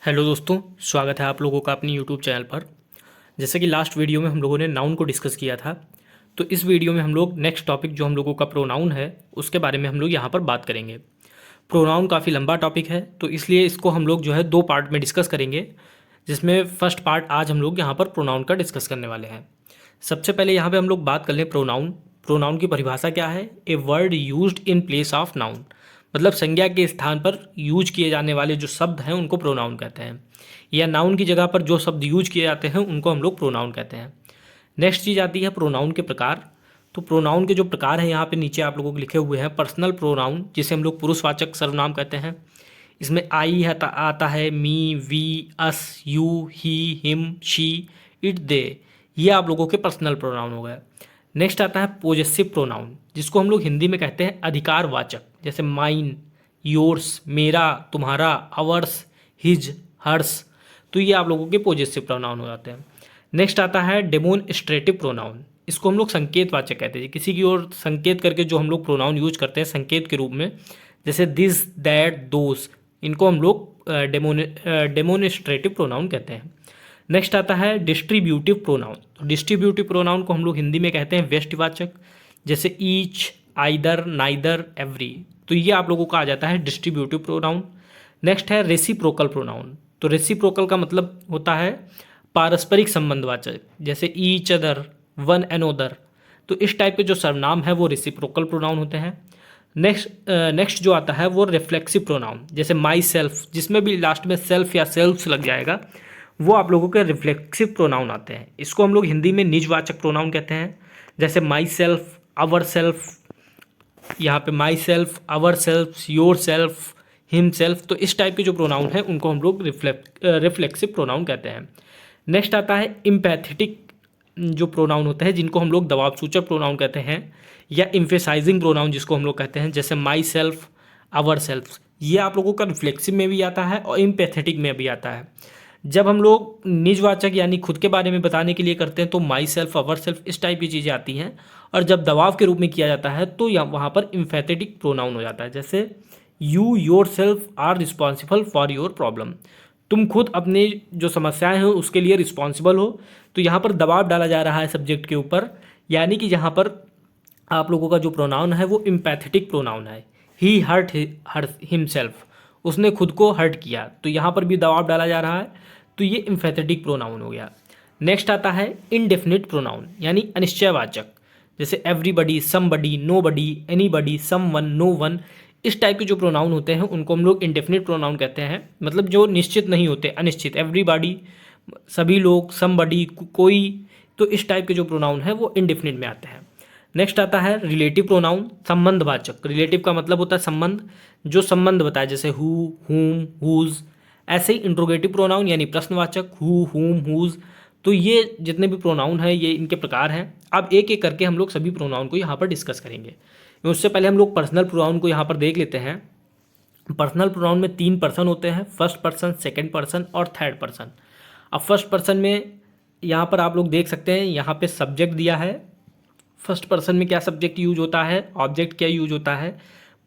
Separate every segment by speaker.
Speaker 1: Hello दोस्तों, स्वागत है आप लोगों का अपनी यूट्यूब चैनल पर। जैसे कि लास्ट वीडियो में हम लोगों ने नाउन को डिस्कस किया था, तो इस वीडियो में हम लोग नेक्स्ट टॉपिक जो हम लोगों का प्रोनाउन है उसके बारे में हम लोग यहाँ पर बात करेंगे। प्रोनाउन काफ़ी लंबा टॉपिक है, तो इसलिए इसको हम लोग जो है दो पार्ट में डिस्कस करेंगे, जिसमें फर्स्ट पार्ट आज हम लोग यहाँ पर प्रोनाउन का डिस्कस करने वाले हैं। सबसे पहले यहाँ पर हम लोग बात कर लें प्रोनाउन। प्रोनाउन की परिभाषा क्या है? A word used in place of noun, मतलब संज्ञा के स्थान पर यूज किए जाने वाले जो शब्द हैं उनको प्रोनाउन कहते हैं, या नाउन की जगह पर जो शब्द यूज किए जाते हैं उनको हम लोग प्रोनाउन कहते हैं। नेक्स्ट चीज़ आती है प्रोनाउन के प्रकार। तो प्रोनाउन के जो प्रकार हैं यहाँ पे नीचे आप लोगों को लिखे हुए हैं। पर्सनल प्रोनाउन, जिसे हम लोग पुरुषवाचक सर्वनाम कहते हैं, इसमें आई आता है, me, we, us, you, he, him, she, it, they, ये आप लोगों के पर्सनल प्रोनाउन हो गए। नेक्स्ट आता है पोजेसिव प्रोनाउन, जिसको हम लोग हिंदी में कहते हैं अधिकारवाचक, जैसे माइन, योर्स, मेरा, तुम्हारा, अवर्स, हिज, हर्स। तो ये आप लोगों के पोजेसिव प्रोनाउन हो जाते हैं। नेक्स्ट आता है डेमोन्स्ट्रेटिव प्रोनाउन, इसको हम लोग संकेतवाचक कहते हैं, किसी की ओर संकेत करके जो हम लोग प्रोनाउन यूज करते हैं संकेत के रूप में, जैसे दिस, दैट, दोस, इनको हम लोग डेमोन्स्ट्रेटिव प्रोनाउन कहते हैं। नेक्स्ट आता है डिस्ट्रीब्यूटिव प्रोनाउन। तो डिस्ट्रीब्यूटिव प्रोनाउन को हम लोग हिंदी में कहते हैं व्यष्टिवाचक, जैसे ईच, आइदर, नाइदर, एवरी। तो ये आप लोगों का आ जाता है डिस्ट्रीब्यूटिव प्रोनाउन। नेक्स्ट है रेसिप्रोकल प्रोनाउन। तो रेसिप्रोकल का मतलब होता है पारस्परिक संबंधवाचक, जैसे ईच अदर, वन अनोदर। तो इस टाइप के जो सर्वनाम है वो रेसिप्रोकल प्रोनाउन होते हैं। नेक्स्ट जो आता है वो रिफ्लेक्सिव प्रोनाउन, जैसे माई सेल्फ, जिसमें भी लास्ट में सेल्फ या सेल्फ्स लग जाएगा, वो आप लोगों के रिफ्लेक्सिव प्रोनाउन आते हैं। इसको हम लोग हिंदी में निजवाचक प्रोनाउन कहते हैं, जैसे माई सेल्फ, आवर सेल्फ, यहाँ पे myself, ourself, yourself, himself. तो इस टाइप के जो प्रोनाउन है उनको हम लोग रिफ्लेक्सिव प्रोनाउन कहते हैं। नेक्स्ट आता है इम्पैथेटिक जो प्रोनाउन होते हैं, जिनको हम लोग दबाव सूचक प्रोनाउन कहते हैं, या इम्फेसाइजिंग प्रोनाउन जिसको हम लोग कहते हैं, जैसे माई सेल्फ, आवर सेल्फ। ये आप लोगों का रिफ्लेक्सिव में भी आता है और इम्पैथेटिक में भी आता है। जब हम लोग निजवाचक यानी खुद के बारे में बताने के लिए करते हैं तो माई सेल्फ, अवर सेल्फ, इस टाइप की चीज़ें आती हैं, और जब दबाव के रूप में किया जाता है तो वहाँ पर इम्फेथेटिक प्रोनाउन हो जाता है, जैसे you yourself are responsible for your problem. तुम खुद अपने जो समस्याएं हैं उसके लिए रिस्पॉन्सिबल हो। तो यहाँ पर दबाव डाला जा रहा है सब्जेक्ट के ऊपर, यानी कि यहाँ पर आप लोगों का जो प्रोनाउन है वो इम्पैथेटिक प्रोनाउन है। ही हर्ट हिमसेल्फ, उसने खुद को हर्ट किया, तो यहाँ पर भी दबाव डाला जा रहा है, तो ये इम्फेथेटिक प्रोनाउन हो गया। नेक्स्ट आता है इनडेफिनिट प्रोनाउन, यानी अनिश्चयवाचक, जैसे everybody, somebody, nobody, anybody, someone, no one. इस टाइप के जो प्रोनाउन होते हैं उनको हम लोग इनडेफिनिट प्रोनाउन कहते हैं, मतलब जो निश्चित नहीं होते, अनिश्चित। एवरीबॉडी, सभी लोग, समबडी, कोई। तो इस टाइप के जो प्रोनाउन है वो इनडेफिनिट में आते हैं। नेक्स्ट आता है रिलेटिव प्रोनाउन, संबंधवाचक। रिलेटिव का मतलब होता है संबंध, जो संबंध बताए, जैसे हु, हुम, हुज। ऐसे ही इंट्रोगेटिव प्रोनाउन यानी प्रश्नवाचक, हु, हुम, हुज। तो ये जितने भी प्रोनाउन हैं ये इनके प्रकार हैं। अब एक एक करके हम लोग सभी प्रोनाउन को यहाँ पर डिस्कस करेंगे। उससे पहले हम लोग पर्सनल प्रोनाउन को यहाँ पर देख लेते हैं। पर्सनल प्रोनाउन में 3 पर्सन होते हैं, फर्स्ट पर्सन, सेकंड पर्सन और थर्ड पर्सन। अब फर्स्ट पर्सन में यहाँ पर आप लोग देख सकते हैं, यहाँ पे सब्जेक्ट दिया है। फर्स्ट पर्सन में क्या सब्जेक्ट यूज होता है, ऑब्जेक्ट क्या यूज होता है,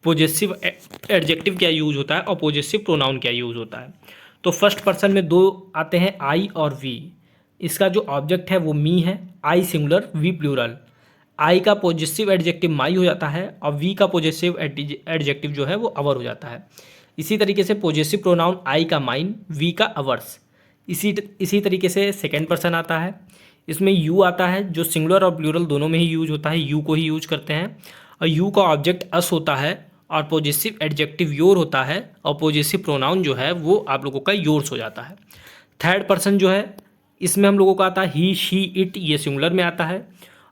Speaker 1: पोजेसिव एडजेक्टिव क्या यूज होता है, और पोजेसिव प्रोनाउन क्या यूज होता है। तो फर्स्ट पर्सन में 2 आते हैं, आई और वी। इसका जो ऑब्जेक्ट है वो मी है, आई सिंगुलर, वी प्लूरल। आई का पॉजिटिव एडजेक्टिव माई हो जाता है, और वी का पॉजिटिव एडजेक्टिव जो है वो अवर हो जाता है। इसी तरीके से पॉजिटिव प्रोनाउन आई का माइन, वी का अवर्स। इसी तरीके से सेकेंड पर्सन आता है, इसमें यू आता है, जो सिंगुलर और प्लूरल दोनों में ही यूज होता है, यू को ही यूज करते हैं। और यू का ऑब्जेक्ट अस होता है, और पॉजिटिव एडजेक्टिव योर होता है, और पॉजिटिव प्रोनाउन जो है वो आप लोगों का योर्स हो जाता है। थर्ड पर्सन जो है इसमें हम लोगों का आता है ही, शी, इट, ये सिंगुलर में आता है,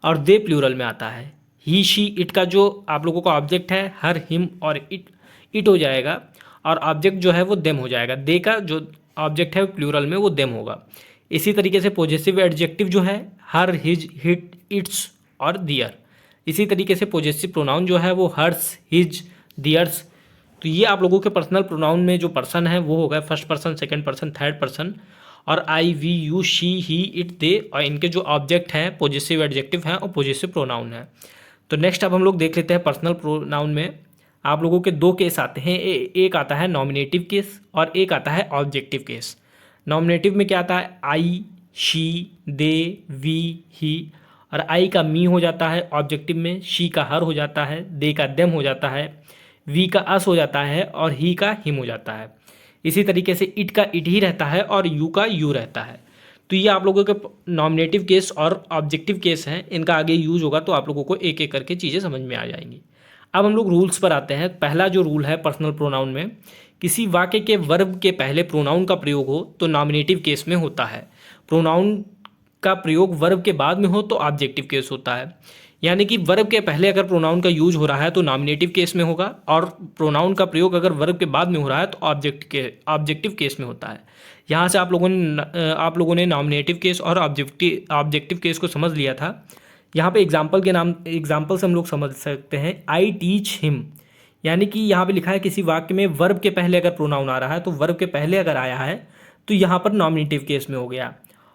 Speaker 1: और दे प्लूरल में आता है। ही, शी, इट का जो आप लोगों का ऑब्जेक्ट है हर, हिम और इट हो जाएगा, और ऑब्जेक्ट जो है वो देम हो जाएगा। दे का जो ऑब्जेक्ट है प्लूरल में वो देम होगा। इसी तरीके से पॉजिटिव एडजेक्टिव जो है हर, हिज, हिट, इट्स और दियर। इसी तरीके से पॉजिटिव प्रोनाउन जो है वो हर्स, हिज, दियर्स। तो ये आप लोगों के पर्सनल प्रोनाउन में जो पर्सन है वो होगा first person, second person, third person. और I, we, you, she, he, it, they, और इनके जो ऑब्जेक्ट हैं पॉजिटिव एडजेक्टिव हैं और पॉजिटिव प्रोनाउन है। तो नेक्स्ट अब हम लोग देख लेते हैं पर्सनल प्रोनाउन में आप लोगों के दो केस आते हैं, एक आता है नॉमिनेटिव केस और एक आता है ऑब्जेक्टिव केस। नॉमिनेटिव में क्या आता है, आई, शी, दे, वी, ही, और आई का मी हो जाता है ऑब्जेक्टिव में, शी का हर हो जाता है, दे का देम हो जाता है, वी का अस हो जाता है और ही का हिम हो जाता है। इसी तरीके से इट का इट ही रहता है और यू का यू रहता है। तो ये आप लोगों के नॉमिनेटिव केस और ऑब्जेक्टिव केस हैं, इनका आगे यूज होगा तो आप लोगों को एक एक करके चीज़ें समझ में आ जाएंगी। अब हम लोग रूल्स पर आते हैं। पहला जो रूल है पर्सनल प्रोनाउन में, किसी वाक्य के वर्ब के पहले प्रोनाउन का प्रयोग हो तो नॉमिनेटिव केस में होता है, प्रोनाउन का प्रयोग वर्ब के बाद में हो तो ऑब्जेक्टिव केस होता है। यानी कि वर्ब के पहले अगर प्रोनाउन का यूज हो रहा है तो नॉमिनेटिव केस में होगा, और प्रोनाउन का प्रयोग अगर वर्ब के बाद में हो रहा है तो ऑब्जेक्टिव केस में होता है। यहाँ से आप लोगों ने नॉमिनेटिव केस और ऑब्जेक्टिव केस को समझ लिया था। यहाँ पे एग्जाम्पल से हम लोग समझ सकते हैं, आई टीच हिम, यानी कि यहाँ पे लिखा है किसी वाक्य में वर्ब के पहले अगर प्रोनाउन आ रहा है तो वर्ब के पहले अगर आया है तो यहाँ पर नॉमिनेटिव केस में हो गया,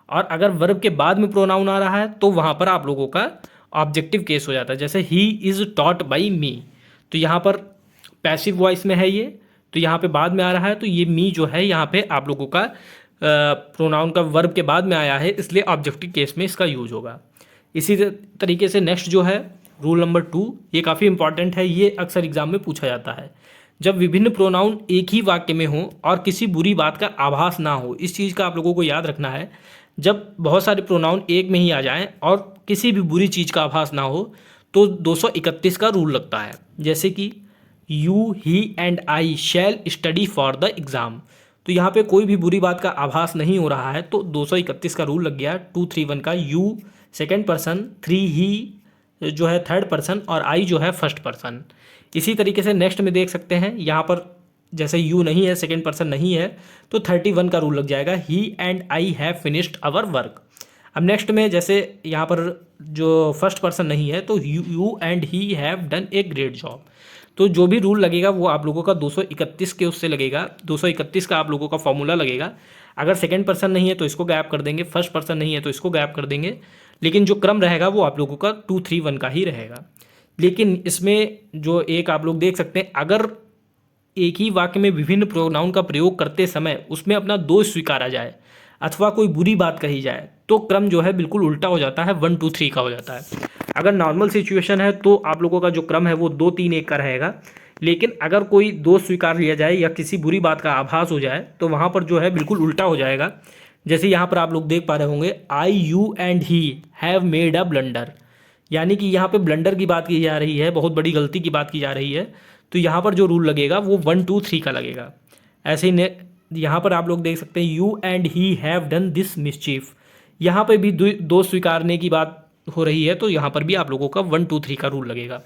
Speaker 1: और अगर वर्ब के बाद में प्रोनाउन आ रहा है तो वहाँ पर आप लोगों का ऑब्जेक्टिव केस हो जाता है। जैसे ही इज़ टॉट बाई मी, तो यहाँ पर पैसिव वॉइस में है ये, तो यहाँ पे बाद में आ रहा है तो ये मी जो है यहाँ पे आप लोगों का प्रोनाउन का वर्ब के बाद में आया है, इसलिए ऑब्जेक्टिव केस में इसका यूज होगा। इसी तरीके से नेक्स्ट जो है रूल नंबर 2, ये काफ़ी इंपॉर्टेंट है, ये अक्सर एग्जाम में पूछा जाता है। जब विभिन्न प्रोनाउन एक ही वाक्य में हो और किसी बुरी बात का आभास ना हो, इस चीज़ का आप लोगों को याद रखना है। जब बहुत सारे प्रोनाउन एक में ही आ जाएं और किसी भी बुरी चीज़ का आभास ना हो तो 231 का रूल लगता है। जैसे कि you, he and I shell study for the exam, तो यहाँ पे कोई भी बुरी बात का आभास नहीं हो रहा है तो 231 का रूल लग गया। 231 का यू सेकेंड पर्सन, 3 ही जो है थर्ड पर्सन और आई जो है फर्स्ट पर्सन। इसी तरीके से नेक्स्ट में देख सकते हैं, यहाँ पर जैसे यू नहीं है, सेकेंड पर्सन नहीं है, तो 31 का रूल लग जाएगा, he and I have finished our work. अब नेक्स्ट में जैसे यहाँ पर जो फर्स्ट पर्सन नहीं है तो you and he have done a great job, तो जो भी रूल लगेगा वो आप लोगों का 231 के उससे लगेगा। 231 का आप लोगों का फॉर्मूला लगेगा। अगर सेकेंड पर्सन नहीं है तो इसको गैप कर देंगे, फर्स्ट पर्सन नहीं है तो इसको गैप कर देंगे, लेकिन जो क्रम रहेगा वो आप लोगों का 231 का ही रहेगा। लेकिन इसमें जो एक आप लोग देख सकते हैं, अगर एक ही वाक्य में विभिन्न प्रोनाउन का प्रयोग करते समय उसमें अपना दोष स्वीकारा जाए अथवा कोई बुरी बात कही जाए तो क्रम जो है बिल्कुल उल्टा हो जाता है, 1 2 3 का हो जाता है। अगर नॉर्मल सिचुएशन है तो आप लोगों का जो क्रम है वो 2 3 1 का रहेगा, लेकिन अगर कोई दोष स्वीकार लिया जाए या किसी बुरी बात का आभास हो जाए तो वहाँ पर जो है बिल्कुल उल्टा हो जाएगा। जैसे यहाँ पर आप लोग देख पा रहे होंगे, I, you and he have made a blunder, यानी कि यहाँ पे ब्लंडर की बात की जा रही है, बहुत बड़ी गलती की बात की जा रही है, तो यहाँ पर जो रूल लगेगा वो 1 2 3 का लगेगा। ऐसे ही यहाँ पर आप लोग देख सकते हैं, you and he have done this mischief, यहाँ पर भी दोष स्वीकारने की बात हो रही है तो यहाँ पर भी आप लोगों का 1 2 3 का रूल लगेगा।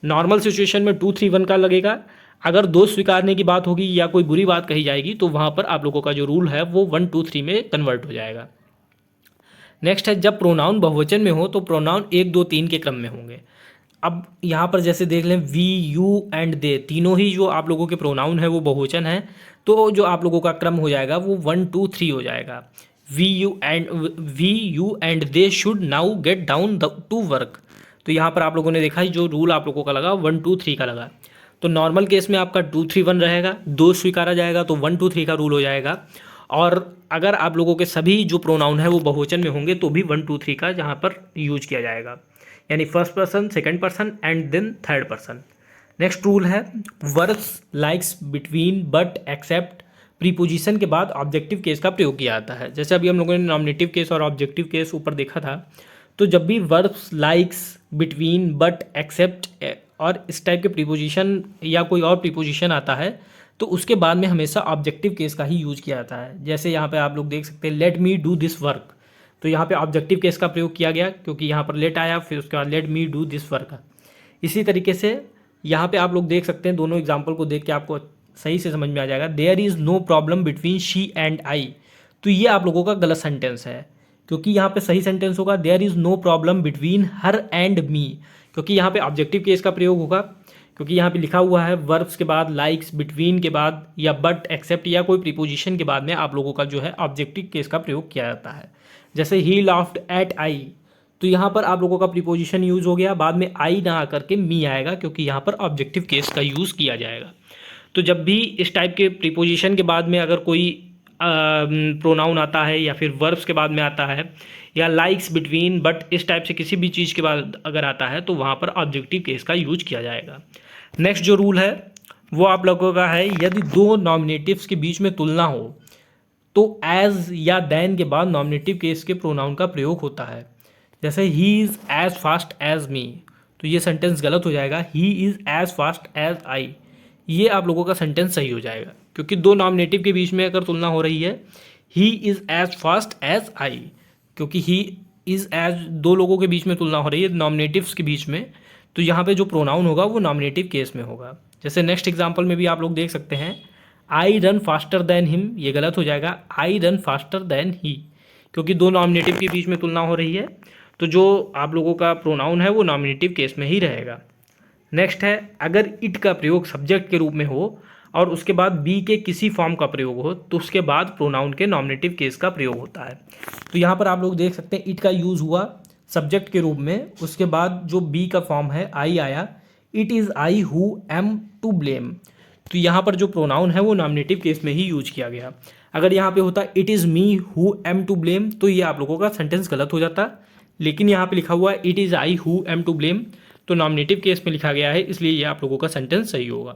Speaker 1: नॉर्मल सिचुएशन में 2 3 1 का लगेगा। अगर दोष स्वीकारने की बात होगी या कोई बुरी बात कही जाएगी तो वहाँ पर आप लोगों का जो रूल है वो 1 2 3 में कन्वर्ट हो जाएगा। नेक्स्ट है, जब प्रोनाउन बहुवचन में हो तो प्रोनाउन 1 2 3 के क्रम में होंगे। अब यहाँ पर जैसे देख लें, वी, यू एंड दे, तीनों ही जो आप लोगों के प्रोनाउन है वो बहुवचन है, तो जो आप लोगों का क्रम हो जाएगा वो 1 2 3 हो जाएगा। We you and they should now get down to work, तो यहाँ पर आप लोगों ने देखा जो रूल आप लोगों का लगा 1 2 3 का लगा। तो नॉर्मल केस में आपका 2 3 1 रहेगा, दो स्वीकारा जाएगा तो 1 2 3 का रूल हो जाएगा। और अगर आप लोगों के सभी जो प्रोनाउन है वो बहुवचन में होंगे तो भी 1 2 3 का यहाँ पर यूज किया जाएगा, यानी first person, second person and then third person. Next rule है, verbs likes, between, but, except, preposition के बाद ऑब्जेक्टिव केस का प्रयोग किया जाता है। जैसे अभी हम लोगों ने नॉमिनेटिव केस और ऑब्जेक्टिव केस ऊपर देखा था, तो जब भी verbs likes, between, but, except और इस टाइप के प्रीपोजिशन या कोई और प्रीपोजिशन आता है तो उसके बाद में हमेशा ऑब्जेक्टिव केस का ही यूज किया जाता है। जैसे यहाँ पे आप लोग देख सकते हैं, let me do this work, तो यहाँ पे ऑब्जेक्टिव केस का प्रयोग किया गया क्योंकि यहाँ पर लेट आया, फिर उसके बाद let me do this work. इसी तरीके से यहाँ पे आप लोग देख सकते हैं, दोनों एग्जाम्पल को देख के आपको सही से समझ में आ जाएगा। There is no problem between she and I, तो ये आप लोगों का गलत सेंटेंस है क्योंकि यहाँ पे सही सेंटेंस होगा there is no problem between her and me, क्योंकि यहाँ पे ऑब्जेक्टिव केस का प्रयोग होगा क्योंकि यहाँ पे लिखा हुआ है वर्ब्स के बाद लाइक्स, बिटवीन के बाद या बट, एक्सेप्ट या कोई प्रीपोजिशन के बाद में आप लोगों का जो है ऑब्जेक्टिव केस का प्रयोग किया जाता है। जैसे ही लाफ्ड एट आई, तो यहाँ पर आप लोगों का प्रीपोजिशन यूज़ हो गया, बाद में आई ना आकर के मी आएगा क्योंकि यहाँ पर ऑब्जेक्टिव केस का यूज़ किया जाएगा। तो जब भी इस टाइप के प्रीपोजिशन के बाद में अगर कोई प्रोनाउन आता है या फिर वर्ब्स के बाद में आता है या लाइक्स बिटवीन बट इस टाइप से किसी भी चीज़ के बाद अगर आता है तो वहाँ पर ऑब्जेक्टिव केस का यूज किया जाएगा। नेक्स्ट जो रूल है वो आप लोगों का है, यदि दो नॉमिनेटिव्स के बीच में तुलना हो तो एज या देन के बाद नॉमिनेटिव केस के प्रोनाउन का प्रयोग होता है। जैसे he is as fast as me, तो ये सेंटेंस गलत हो जाएगा, he is as fast as I. ये आप लोगों का सेंटेंस सही हो जाएगा क्योंकि दो नॉमिनेटिव के बीच में अगर तुलना हो रही है, he is as fast as I, क्योंकि ही इज़ एज दो लोगों के बीच में तुलना हो रही है नॉमिनेटिव्स के बीच में, तो यहाँ पे जो प्रोनाउन होगा वो नॉमिनेटिव केस में होगा। जैसे नेक्स्ट एग्जांपल में भी आप लोग देख सकते हैं, I run faster than him, ये गलत हो जाएगा, I run faster than he, क्योंकि दो नॉमिनेटिव के बीच में तुलना हो रही है तो जो आप लोगों का प्रोनाउन है वो नॉमिनेटिव केस में ही रहेगा। नेक्स्ट है, अगर इट का प्रयोग सब्जेक्ट के रूप में हो और उसके बाद बी के किसी फॉर्म का प्रयोग हो तो उसके बाद प्रोनाउन के नॉमिनेटिव केस का प्रयोग होता है। तो यहाँ पर आप लोग देख सकते हैं इट का यूज़ हुआ सब्जेक्ट के रूप में, उसके बाद जो बी का फॉर्म है आई आया, it is I who am to blame, तो यहाँ पर जो प्रोनाउन है वो नॉमिनेटिव केस में ही यूज किया गया। अगर यहाँ पे होता it is me who am to blame तो ये आप लोगों का सेंटेंस गलत हो जाता, लेकिन यहाँ पे लिखा हुआ है it is I who am to blame, तो नॉमिनेटिव केस में लिखा गया है, इसलिए ये आप लोगों का सेंटेंस सही होगा।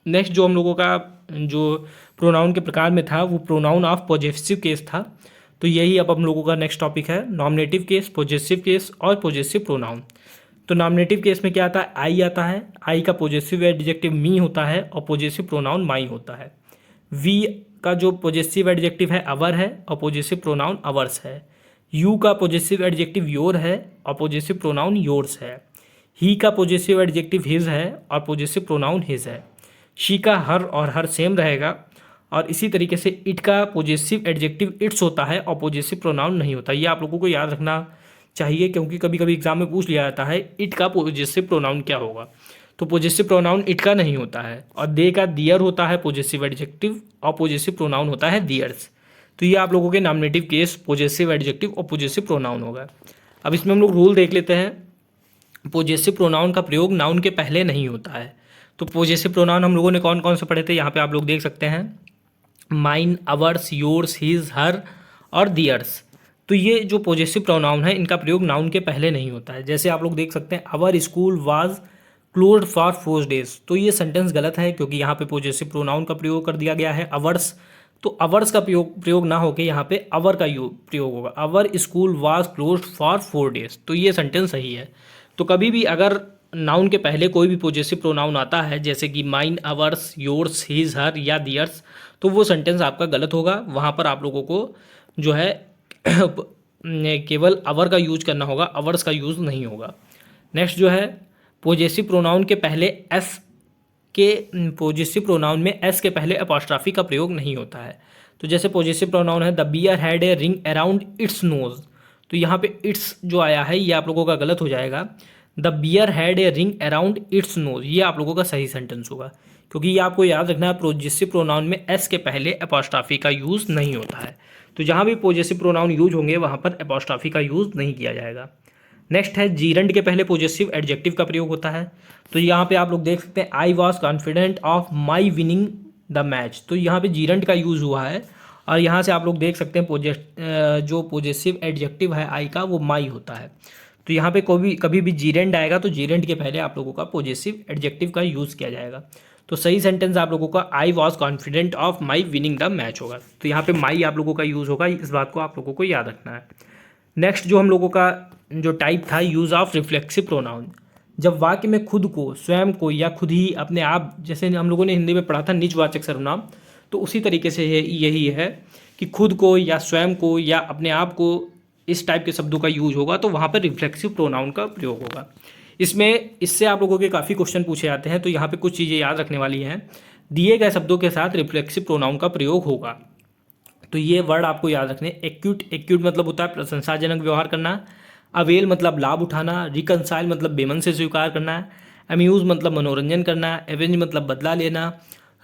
Speaker 1: नेक्स्ट जो हम लोगों का जो प्रोनाउन के प्रकार में था वो प्रोनाउन ऑफ पॉजेसिव केस था, तो यही अब हम लोगों का नेक्स्ट टॉपिक है, नॉमिनेटिव केस, पॉजेसिव केस और पॉजेसिव प्रोनाउन। तो नॉमिनेटिव केस में क्या आता है, आई आता है, आई का पॉजेसिव एडजेक्टिव मी होता है और पॉजेसिव प्रोनाउन माई होता है। वी का जो पॉजेसिव एडजेक्टिव है अवर है और पॉजेसिव प्रोनाउन अवर्स है। यू का पॉजेसिव एडजेक्टिव योर है और पॉजेसिव प्रोनाउन योर्स है। ही का पॉजेसिव एडजेक्टिव हिज है और पॉजेसिव प्रोनाउन हिज है। शी का हर और हर सेम रहेगा, और इसी तरीके से इट का पॉजेसिव एडजेक्टिव इट्स होता है और पॉजेसिव प्रोनाउन नहीं होता। ये आप लोगों को याद रखना चाहिए क्योंकि कभी कभी एग्जाम में पूछ लिया जाता है इट का पॉजेसिव प्रोनाउन क्या होगा, तो पॉजेसिव प्रोनाउन इट का नहीं होता है। और दे का दियर होता है पॉजेसिव एडजेक्टिव और पॉजेसिव प्रोनाउन होता है दियर्स। तो ये आप लोगों के नॉमिनेटिव केस, पॉजेसिव एडजेक्टिव और पॉजेसिव प्रोनाउन होगा। अब इसमें हम लोग रूल देख लेते हैं। पॉजेसिव प्रोनाउन का प्रयोग नाउन के पहले नहीं होता है। तो पॉजेसिव प्रोनाउन हम लोगों ने कौन कौन से पढ़े थे, यहाँ पे आप लोग देख सकते हैं, माइन, अवर्स, योर्स, हिज, हर और दियर्स। तो ये जो पॉजेसिव प्रोनाउन है इनका प्रयोग नाउन के पहले नहीं होता है। जैसे आप लोग देख सकते हैं, our school was closed for 4 days, तो ये सेंटेंस गलत है क्योंकि यहाँ पे पॉजेसिव प्रोनाउन का प्रयोग कर दिया गया है अवर्स, तो अवर्स का प्रयोग ना होकर यहाँ पे अवर का प्रयोग होगा, अवर school was closed for 4 days, तो ये सेंटेंस सही है। तो कभी भी अगर नाउन के पहले कोई भी पॉजेसिव प्रोनाउन आता है जैसे कि माइन, अवर्स, योर्स, हिज, हर या दियर्स, तो वो सेंटेंस आपका गलत होगा। वहाँ पर आप लोगों को जो है केवल अवर का यूज करना होगा, अवर्स का यूज़ नहीं होगा। नेक्स्ट जो है, पॉजेसिव प्रोनाउन के पहले एस के पॉजेसिव प्रोनाउन में एस के पहले अपॉस्ट्रॉफी का प्रयोग नहीं होता है। तो जैसे पॉजेसिव प्रोनाउन है the bear had a ring around its nose, तो यहाँ पे इट्स जो आया है ये आप लोगों का गलत हो जाएगा। The bear had a ring around its nose, ये आप लोगों का सही सेंटेंस होगा क्योंकि ये आपको याद रखना है पॉजेसिव प्रोनाउन में एस के पहले अपॉस्ट्रॉफी का यूज़ नहीं होता है। तो जहाँ भी पॉजेसिव प्रोनाउन यूज होंगे वहाँ पर अपॉस्ट्रॉफी का यूज़ नहीं किया जाएगा। नेक्स्ट है, जीरंड के पहले पॉजेसिव एडजेक्टिव का प्रयोग होता है। तो यहाँ पे आप लोग देख सकते हैं, I was confident of my winning the match, तो यहाँ पे जीरंड का यूज़ हुआ है और यहाँ से आप लोग देख सकते हैं जो पॉजेसिव एडजेक्टिव है आई का वो माई होता है। तो यहाँ पे कभी भी जीरेंड आएगा तो जीरेंड के पहले आप लोगों का पॉजेसिव एडजेक्टिव का यूज़ किया जाएगा। तो सही सेंटेंस आप लोगों का I was confident of my winning the match होगा। तो यहाँ पे माई आप लोगों का यूज़ होगा, इस बात को आप लोगों को याद रखना है। नेक्स्ट जो हम लोगों का जो टाइप था, यूज़ ऑफ रिफ्लेक्सिव प्रोनाउन, जब वाक्य में खुद को, स्वयं को या खुद ही, अपने आप, जैसे हम लोगों ने हिंदी में पढ़ा था निजवाचक सर्वनाम, तो उसी तरीके से यही है कि खुद को या स्वयं को या अपने आप को, इस टाइप के शब्दों का यूज होगा तो वहाँ पर रिफ्लेक्सिव प्रोनाउन का प्रयोग होगा। इससे आप लोगों के काफ़ी क्वेश्चन पूछे जाते हैं, तो यहाँ पे कुछ चीज़ें याद रखने वाली हैं। दिए गए शब्दों के साथ रिफ्लेक्सिव प्रोनाउन का प्रयोग होगा, तो ये वर्ड आपको याद रखने। एक्यूट मतलब होता है प्रशंसाजनक व्यवहार करना, अवेल मतलब लाभ उठाना, रिकनसाइल मतलब बेमन से स्वीकार करना, अम्यूज़ मतलब मनोरंजन करना, एवेंज मतलब बदला लेना,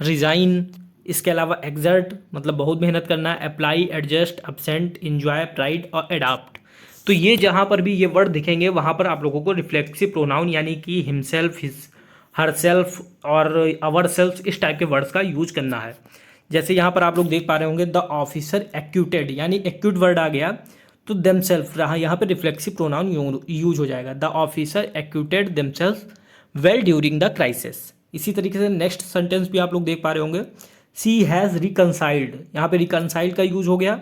Speaker 1: रिजाइन, इसके अलावा एक्सर्ट मतलब बहुत मेहनत करना, apply, adjust, absent, enjoy, pride और एडाप्ट। तो ये जहाँ पर भी ये वर्ड दिखेंगे वहाँ पर आप लोगों को रिफ्लेक्सिव प्रोनाउन यानी कि हिमसेल्फ, हिज, हर सेल्फ और अवर सेल्फ इस टाइप के वर्ड्स का यूज करना है। जैसे यहाँ पर आप लोग देख पा रहे होंगे द ऑफिसर एक्यूटेड, यानी एक्यूट वर्ड आ गया तो देमसेल्फ रहा, यहाँ पे रिफ्लेक्सिव प्रोनाउन यूज हो जाएगा। The officer acquitted themselves well during the crisis. इसी तरीके से नेक्स्ट सेंटेंस भी आप लोग देख पा रहे होंगे, सी हैज़ रिकनसाइल्ड, यहाँ पे रिकनसाइल्ड का यूज हो गया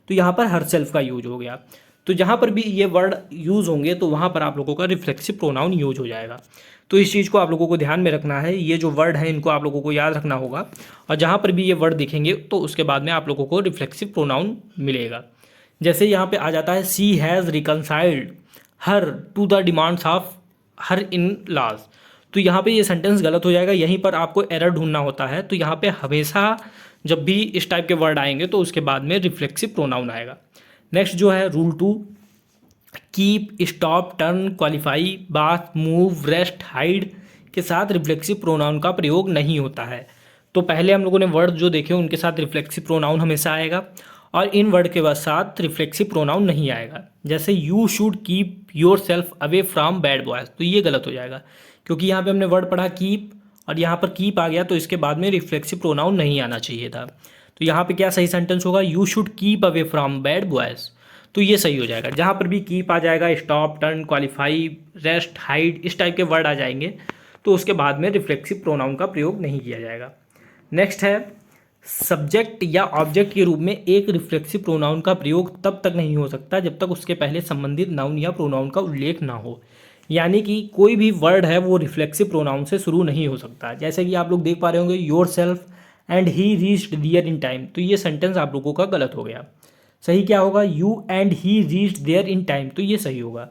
Speaker 1: तो यहाँ पर हर सेल्फ का यूज हो गया। तो जहाँ पर भी ये वर्ड यूज़ होंगे तो वहाँ पर आप लोगों का रिफ्लेक्सिव प्रोनाउन यूज हो जाएगा। तो इस चीज़ को आप लोगों को ध्यान में रखना है, ये जो वर्ड है इनको आप लोगों को याद रखना होगा, और जहाँ पर भी ये वर्ड दिखेंगे तो उसके बाद में आप लोगों को रिफ्लेक्सिव प्रोनाउन मिलेगा। जैसे यहाँ पे आ जाता है she has reconciled her to the demands of her in laws, तो यहाँ पे ये सेंटेंस गलत हो जाएगा, यहीं पर आपको एरर ढूंढना होता है। तो यहाँ पे हमेशा जब भी इस टाइप के वर्ड आएंगे तो उसके बाद में रिफ्लेक्सिव प्रोनाउन आएगा। नेक्स्ट जो है rule 2, keep, stop, turn, qualify, bath, move, rest, hide के साथ रिफ्लेक्सिव प्रोनाउन का प्रयोग नहीं होता है। तो पहले हम लोगों ने वर्ड जो देखे उनके साथ रिफ्लेक्सिव प्रोनाउन हमेशा आएगा, और इन वर्ड के बाद साथ रिफ्लेक्सिव प्रोनाउन नहीं आएगा। जैसे you should keep your self away from bad boys, तो ये गलत हो जाएगा क्योंकि यहाँ पे हमने वर्ड पढ़ा कीप और यहाँ पर कीप आ गया तो इसके बाद में रिफ्लेक्सिव प्रोनाउन नहीं आना चाहिए था। तो यहाँ पे क्या सही सेंटेंस होगा, you should keep away from bad boys, तो ये सही हो जाएगा। जहाँ पर भी कीप आ जाएगा, stop, turn, qualify, rest, hide इस टाइप के वर्ड आ जाएंगे तो उसके बाद में रिफ्लेक्सिव प्रोनाउन का प्रयोग नहीं किया जाएगा। नेक्स्ट है सब्जेक्ट या ऑब्जेक्ट के रूप में एक रिफ्लेक्सिव प्रोनाउन का प्रयोग तब तक नहीं हो सकता जब तक उसके पहले संबंधित नाउन या प्रोनाउन का उल्लेख ना हो, यानी कि कोई भी वर्ड है वो रिफ्लेक्सिव प्रोनाउन से शुरू नहीं हो सकता। जैसे कि आप लोग देख पा रहे होंगे yourself and he reached there in time, तो ये सेंटेंस आप लोगों का गलत हो गया। सही क्या होगा, you and he reached there in time, तो ये सही होगा।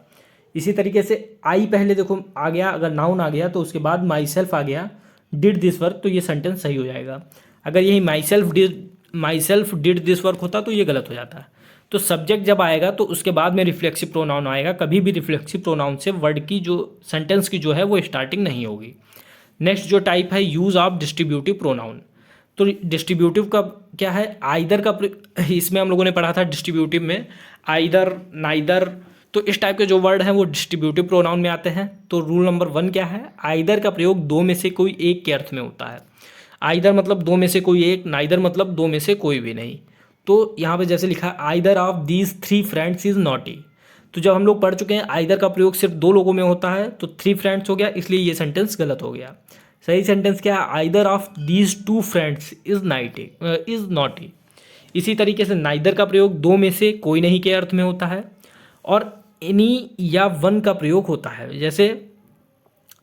Speaker 1: इसी तरीके से आई पहले देखो आ गया, अगर नाउन आ गया तो उसके बाद माई सेल्फ आ गया, डिड दिस वर्क, तो ये सेंटेंस सही हो जाएगा। अगर यही my self did this work होता तो ये गलत हो जाता है। तो सब्जेक्ट जब आएगा तो उसके बाद में रिफ्लेक्सिव प्रोनाउन आएगा, कभी भी रिफ्लेक्सिव प्रोनाउन से वर्ड की जो सेंटेंस की जो है वो स्टार्टिंग नहीं होगी। नेक्स्ट जो टाइप है यूज़ ऑफ डिस्ट्रीब्यूटिव प्रोनाउन, तो डिस्ट्रीब्यूटिव का क्या है, आइदर का, इसमें हम लोगों ने पढ़ा था डिस्ट्रीब्यूटिव में आइदर, नाइदर, तो इस टाइप के जो वर्ड हैं वो डिस्ट्रीब्यूटिव प्रोनाउन में आते हैं। तो रूल नंबर 1 क्या है, आइदर का प्रयोग दो में से कोई एक के अर्थ में होता है। आइदर मतलब दो में से कोई एक, नाइदर मतलब दो में से कोई भी नहीं। तो यहाँ पे जैसे लिखा है either of these 3 friends is naughty, तो जब हम लोग पढ़ चुके हैं आइदर का प्रयोग सिर्फ 2 लोगों में होता है तो 3 फ्रेंड्स हो गया, इसलिए ये सेंटेंस गलत हो गया। सही सेंटेंस क्या है, either of these 2 friends is naughty. इसी तरीके से नाइदर का प्रयोग दो में से कोई नहीं के अर्थ में होता है, और एनी या वन का प्रयोग होता है। जैसे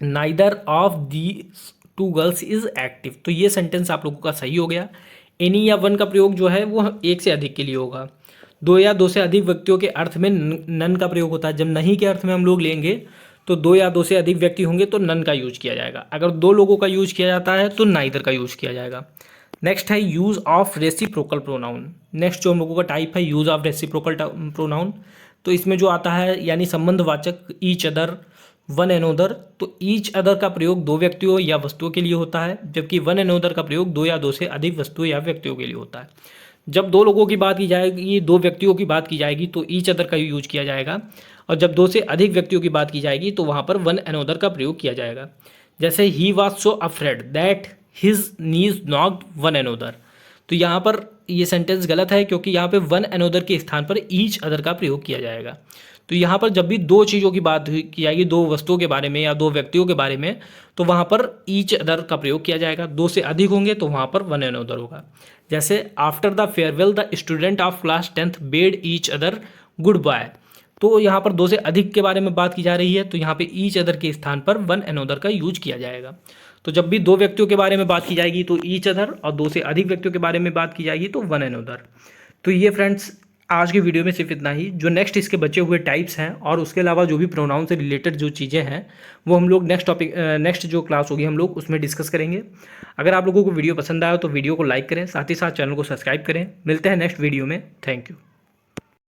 Speaker 1: neither of these 2 girls is active, तो ये सेंटेंस आप लोगों का सही हो गया। एनी या वन का प्रयोग जो है वो एक से अधिक के लिए होगा। दो या दो से अधिक व्यक्तियों के अर्थ में नन का प्रयोग होता है। जब नहीं के अर्थ में हम लोग लेंगे तो 2 या 2 से अधिक व्यक्ति होंगे तो नन का यूज किया जाएगा। अगर 2 लोगों का यूज किया जाता है तो नाइदर का यूज किया जाएगा। नेक्स्ट है use of reciprocal pronoun. Next जो हम लोगों का टाइप है यूज़ ऑफ रेसिप्रोकल प्रोनाउन, तो इसमें जो आता है यानी संबंधवाचक ईच अदर, वन एनोदर, तो ईच अदर का प्रयोग 2 व्यक्तियों या वस्तुओं के लिए होता है, जबकि वन एनोदर का प्रयोग 2 या 2 से अधिक वस्तुओं या व्यक्तियों के लिए होता है। जब 2 लोगों की बात की जाएगी, 2 व्यक्तियों की बात की जाएगी तो ईच अदर का यूज किया जाएगा, और जब 2 से अधिक व्यक्तियों की बात की जाएगी तो वहाँ पर वन एनोदर का प्रयोग किया जाएगा। जैसे he was so afraid that his knees knocked one another, तो यहाँ पर ये सेंटेंस गलत है क्योंकि यहाँ पे वन एनोदर के स्थान पर ईच अदर का प्रयोग किया जाएगा। तो यहाँ पर जब भी 2 चीज़ों की बात की जाएगी, 2 वस्तुओं के बारे में या 2 व्यक्तियों के बारे में, तो वहाँ पर ईच अदर का प्रयोग किया जाएगा। 2 से अधिक होंगे तो वहाँ पर वन एनोदर होगा। जैसे after the farewell the student of class 10th bade each other good bye, तो यहाँ पर 2 से अधिक के बारे में बात की जा रही है तो यहाँ पे ईच अदर के स्थान पर वन एनोदर का यूज किया जाएगा। तो जब भी 2 व्यक्तियों के बारे में बात की जाएगी तो ईच अदर, और 2 से अधिक व्यक्तियों के बारे में बात की जाएगी तो वन एनोदर। तो ये फ्रेंड्स आज की वीडियो में सिर्फ इतना ही। जो नेक्स्ट इसके बचे हुए टाइप्स हैं और उसके अलावा जो भी प्रोनाउन से रिलेटेड जो चीज़ें हैं वो हम लोग नेक्स्ट जो क्लास होगी हम लोग उसमें डिस्कस करेंगे। अगर आप लोगों को वीडियो पसंद आया तो वीडियो को लाइक करें, साथ ही साथ चैनल को सब्सक्राइब करें। मिलते हैं नेक्स्ट वीडियो में। Thank you.